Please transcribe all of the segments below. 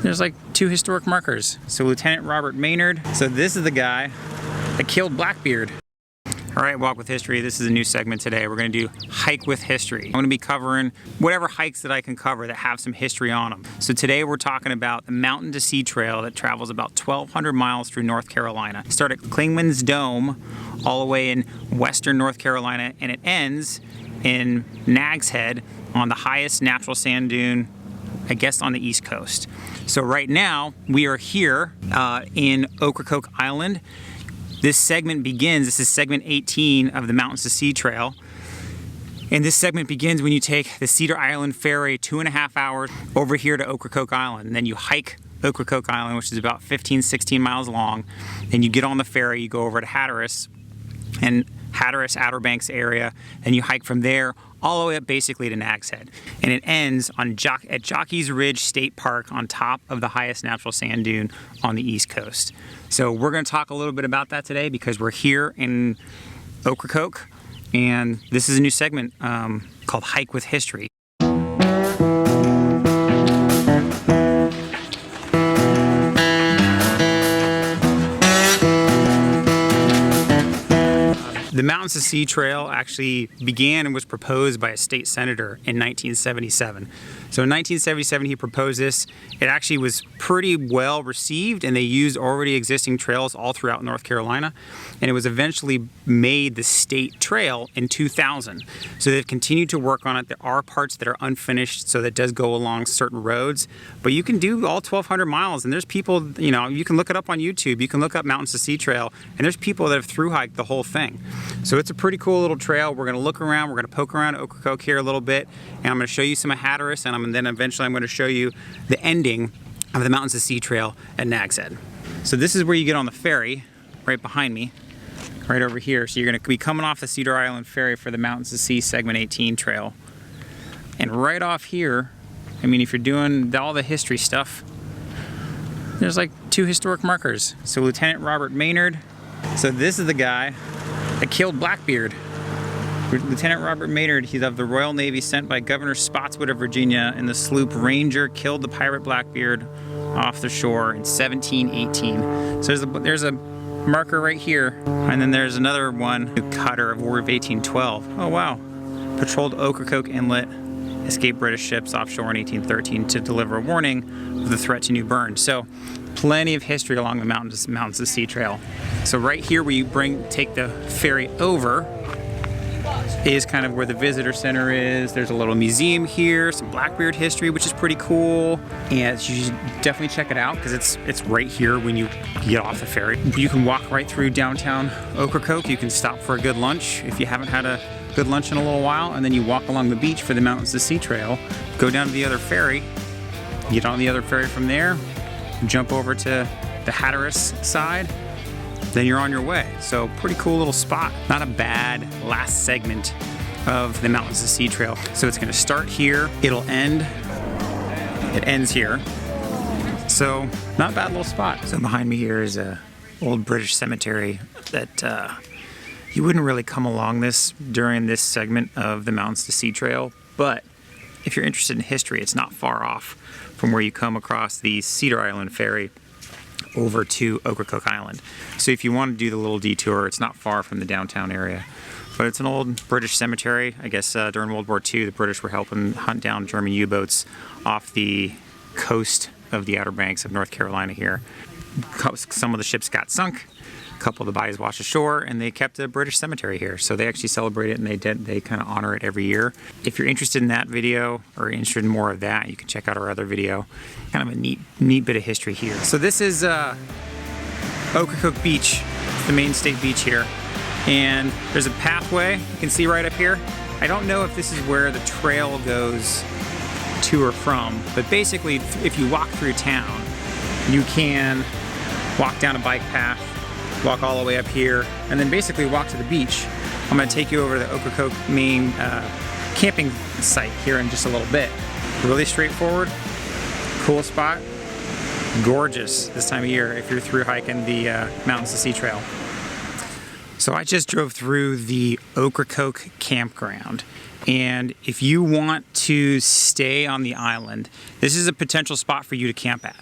There's like 2 historic markers. So Lieutenant Robert Maynard. So this is the guy that killed Blackbeard. All right, Walk with History. This is a new segment today. We're gonna do Hike with History. I'm gonna be covering whatever hikes that I can cover that have some history on them. So today we're talking about the Mountain to Sea Trail that travels about 1,200 miles through North Carolina. Start at Clingman's Dome, all the way in western North Carolina, and it ends in Nags Head on the highest natural sand dune, I guess, on the East Coast. So right now, we are here in Ocracoke Island. This segment begins, this is segment 18 of the Mountains to Sea Trail. And this segment begins when you take the Cedar Island Ferry 2.5 hours over here to Ocracoke Island. And then you hike Ocracoke Island, which is about 15, 16 miles long. Then you get on the ferry, you go over to Hatteras, and Hatteras, Outer Banks area, and you hike from there all the way up basically to Nags Head. And it ends on at Jockey's Ridge State Park on top of the highest natural sand dune on the East Coast. So we're going to talk a little bit about that today because we're here in Ocracoke, and this is a new segment called Hike with History. The Mountains to Sea Trail actually began and was proposed by a state senator in 1977. So in 1977 he proposed this. It actually was pretty well received, and they used already existing trails all throughout North Carolina, and it was eventually made the state trail in 2000. So they've continued to work on it. There are parts that are unfinished, so that does go along certain roads, but you can do all 1,200 miles, and there's people, you know, you can look it up on YouTube. You can look up Mountains to Sea Trail, and there's people that have thru-hiked the whole thing. So it's a pretty cool little trail. We're gonna look around, we're gonna poke around Ocracoke here a little bit, and I'm gonna show you some of Hatteras, and then eventually I'm gonna show you the ending of the Mountains to Sea Trail at Nags Head. So this is where you get on the ferry, right behind me, right over here. So you're gonna be coming off the Cedar Island Ferry for the Mountains to Sea Segment 18 trail. And right off here, I mean, if you're doing all the history stuff, there's like 2 historic markers. So Lieutenant Robert Maynard. So this is the guy that killed Blackbeard. Lieutenant Robert Maynard, he's of the Royal Navy, sent by Governor Spotswood of Virginia in the sloop Ranger, killed the pirate Blackbeard off the shore in 1718. So there's a marker right here, and then there's another one, the cutter of War of 1812. Oh wow. Patrolled Ocracoke Inlet, escaped British ships offshore in 1813 to deliver a warning of the threat to New Bern. So plenty of history along the Mountains to Sea Trail. So right here where you take the ferry over is kind of where the visitor center is. There's a little museum here, some Blackbeard history, which is pretty cool. And you should definitely check it out because it's right here when you get off the ferry. You can walk right through downtown Ocracoke. You can stop for a good lunch if you haven't had a good lunch in a little while, and then you walk along the beach for the Mountains to Sea Trail, go down to the other ferry, get on the other ferry from there, jump over to the Hatteras side, then you're on your way. So pretty cool little spot. Not a bad last segment of the Mountains to Sea Trail. So it's gonna start here, it ends here. So not a bad little spot. So behind me here is a old British cemetery that you wouldn't really come along this during this segment of the Mountains to Sea Trail, but if you're interested in history, it's not far off from where you come across the Cedar Island Ferry over to Ocracoke Island. So if you want to do the little detour, it's not far from the downtown area. But it's an old British cemetery. I guess during World War II, the British were helping hunt down German U-boats off the coast of the Outer Banks of North Carolina here. Some of the ships got sunk, a couple of the bodies washed ashore, and they kept a British cemetery here. So they actually celebrate it, and they kind of honor it every year. If you're interested in that video or interested in more of that, you can check out our other video. Kind of a neat bit of history here. So this is Ocracoke Beach, the main state beach here. And there's a pathway you can see right up here. I don't know if this is where the trail goes to or from, but basically if you walk through town, you can walk down a bike path, walk all the way up here, and then basically walk to the beach. I'm gonna take you over to the Ocracoke main camping site here in just a little bit. Really straightforward, cool spot, gorgeous this time of year if you're through hiking the Mountains to Sea Trail. So I just drove through the Ocracoke Campground, And if you want to stay on the island, this is a potential spot for you to camp at.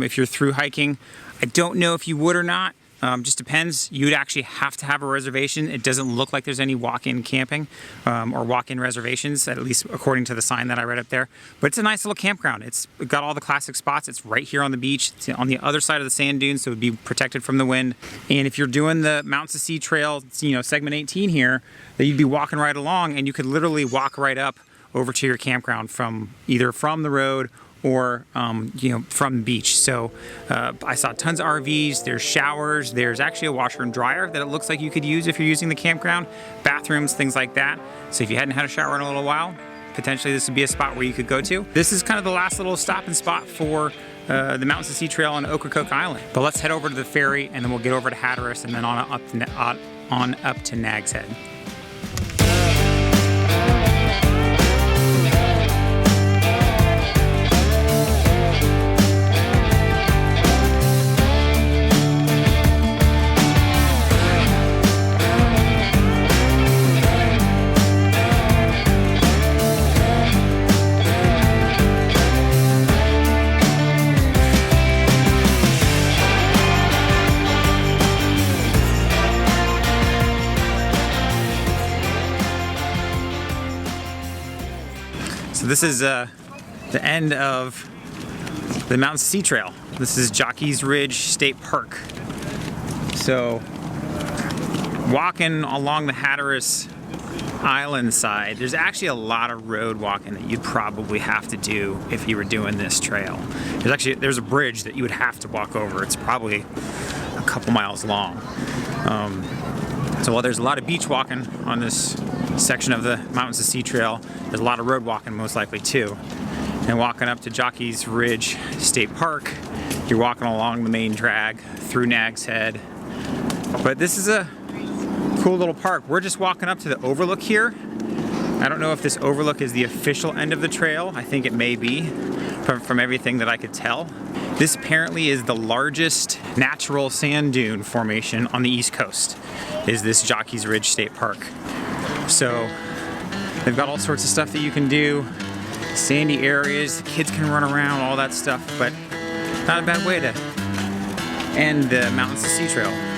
If you're through hiking, I don't know if you would or not. Just depends. You'd actually have to have a reservation. It doesn't look like there's any walk-in camping or walk-in reservations, at least according to the sign that I read up there. But it's a nice little campground. It's got all the classic spots. It's right here on the beach. It's on the other side of the sand dunes, so it would be protected from the wind. And if you're doing the Mountains to Sea Trail, segment 18 here, that you'd be walking right along, and you could literally walk right up over to your campground from either from the road or from the beach. So I saw tons of RVs, there's showers, there's actually a washer and dryer that it looks like you could use if you're using the campground, bathrooms, things like that. So if you hadn't had a shower in a little while, potentially this would be a spot where you could go to. This is kind of the last little stopping spot for the Mountains to Sea Trail on Ocracoke Island. But let's head over to the ferry, and then we'll get over to Hatteras and then on up to Nags Head. So this is the end of the Mountains to Sea Trail. This is Jockey's Ridge State Park. So walking along the Hatteras Island side, there's actually a lot of road walking that you'd probably have to do if you were doing this trail. There's a bridge that you would have to walk over. It's probably a couple miles long. So while there's a lot of beach walking on this section of the Mountains to Sea Trail, there's a lot of road walking most likely too. And walking up to Jockey's Ridge State Park, you're walking along the main drag through Nags Head. But this is a cool little park. We're just walking up to the overlook here. I don't know if this overlook is the official end of the trail. I think it may be from everything that I could tell. This apparently is the largest natural sand dune formation on the East Coast, is this Jockey's Ridge State Park. So they've got all sorts of stuff that you can do, sandy areas, the kids can run around, all that stuff, but not a bad way to end the Mountains to Sea Trail.